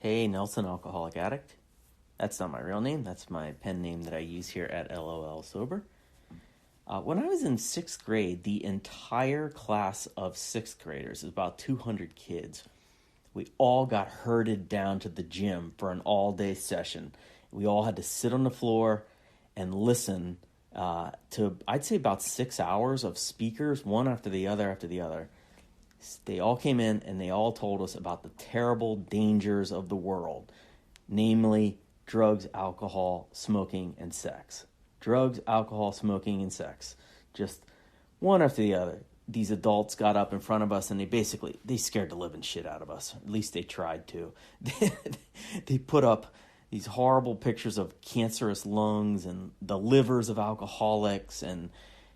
Hey, Nelson, alcoholic addict. That's not my real name. That's my pen name that I use here at LOL Sober. When I was in sixth grade, the entire class of sixth graders, about 200 kids, we all got herded down to the gym for an all-day session. We all had to sit on the floor and listen to, I'd say, about 6 hours of speakers, one after the other after the other. They all came in and they all told us about the terrible dangers of the world, namely drugs, alcohol, smoking, and sex. Drugs, alcohol, smoking, and sex. Just one after the other. These adults got up in front of us and they scared the living shit out of us. At least they tried to. They put up these horrible pictures of cancerous lungs and the livers of alcoholics and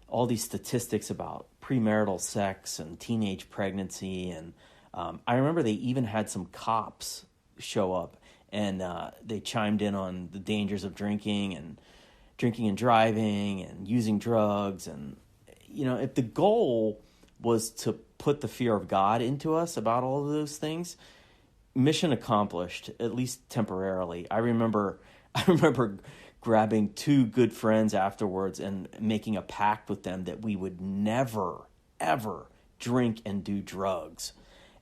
all these statistics about premarital sex and teenage pregnancy. And I remember they even had some cops show up and they chimed in on the dangers of drinking and driving and using drugs. And, if the goal was to put the fear of God into us about all of those things, mission accomplished, at least temporarily. I remember grabbing two good friends afterwards and making a pact with them that we would never, ever drink and do drugs.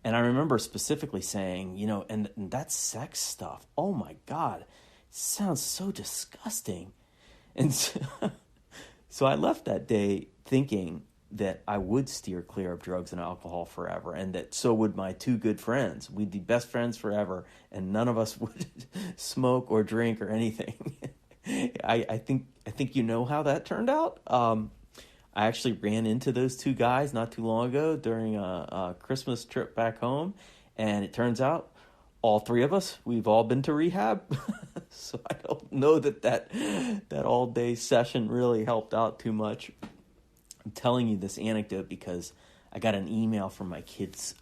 And I remember specifically saying, and that sex stuff, oh my God, it sounds so disgusting. And so I left that day thinking that I would steer clear of drugs and alcohol forever, and that so would my two good friends. We'd be best friends forever, and none of us would smoke or drink or anything. I think you know how that turned out. I actually ran into those two guys not too long ago during a Christmas trip back home, and it turns out all three of us, we've all been to rehab. So I don't know that all-day session really helped out too much. I'm telling you this anecdote because I got an email from my kid's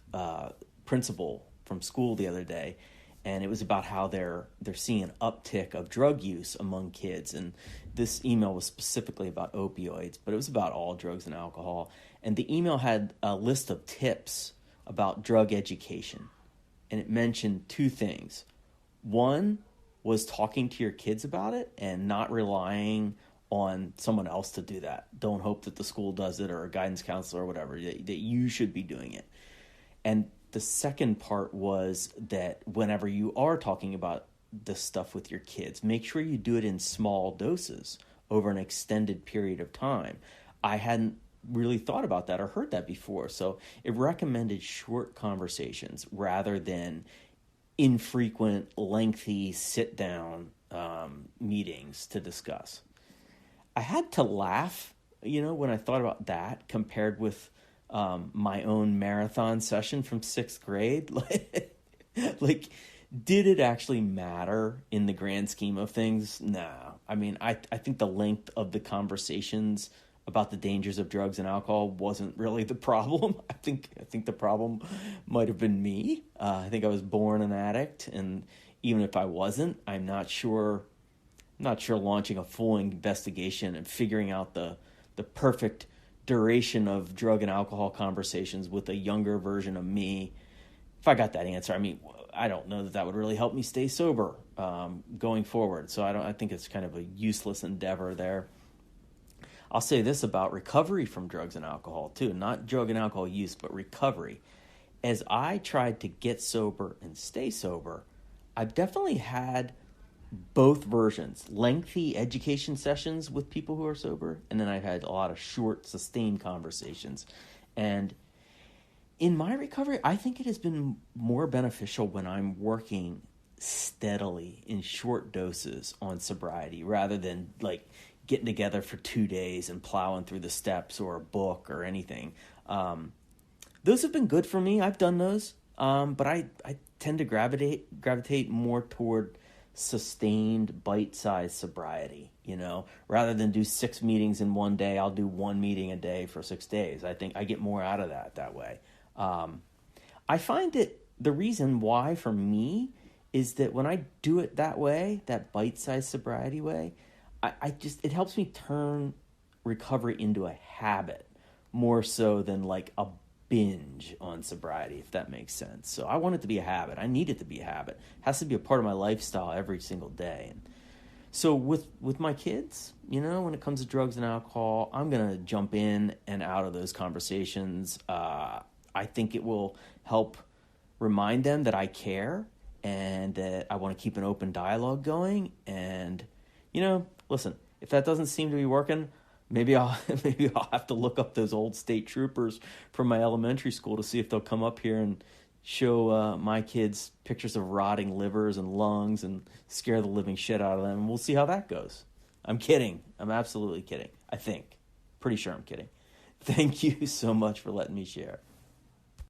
principal from school the other day, and it was about how they're seeing an uptick of drug use among kids. And this email was specifically about opioids, but it was about all drugs and alcohol. And the email had a list of tips about drug education, and it mentioned two things. One was talking to your kids about it and not relying on someone else to do that. Don't hope that the school does it or a guidance counselor or whatever, that you should be doing it. And the second part was that whenever you are talking about this stuff with your kids, make sure you do it in small doses over an extended period of time. I hadn't really thought about that or heard that before. So it recommended short conversations rather than infrequent, lengthy sit-down meetings to discuss. I had to laugh, when I thought about that compared with my own marathon session from sixth grade. Like, did it actually matter in the grand scheme of things? No. I mean, I think the length of the conversations about the dangers of drugs and alcohol wasn't really the problem. I think the problem might have been me. I think I was born an addict, and even if I wasn't, I'm not sure launching a full investigation and figuring out the perfect duration of drug and alcohol conversations with a younger version of me. If I got that answer, I don't know that would really help me stay sober going forward. So I think it's kind of a useless endeavor there. I'll say this about recovery from drugs and alcohol too, not drug and alcohol use, but recovery. As I tried to get sober and stay sober, I've definitely had both versions, lengthy education sessions with people who are sober, and then I've had a lot of short, sustained conversations. And in my recovery, I think it has been more beneficial when I'm working steadily in short doses on sobriety rather than like getting together for 2 days and plowing through the steps or a book or anything. Those have been good for me. I've done those. But I tend to gravitate more toward sustained bite-sized sobriety, rather than do 6 meetings in one day. I'll do 1 meeting a day for 6 days. I think I get more out of that way. I find that the reason why for me is that when I do it that way, that bite-sized sobriety way, it helps me turn recovery into a habit more so than like a binge on sobriety, if that makes sense. So I want it to be a habit. I need it to be a habit. It has to be a part of my lifestyle every single day. And so with my kids, when it comes to drugs and alcohol, I'm going to jump in and out of those conversations. I think it will help remind them that I care and that I want to keep an open dialogue going. And, listen, if that doesn't seem to be working, maybe I'll have to look up those old state troopers from my elementary school to see if they'll come up here and show my kids pictures of rotting livers and lungs and scare the living shit out of them. And we'll see how that goes. I'm kidding. I'm absolutely kidding. I think. Pretty sure I'm kidding. Thank you so much for letting me share.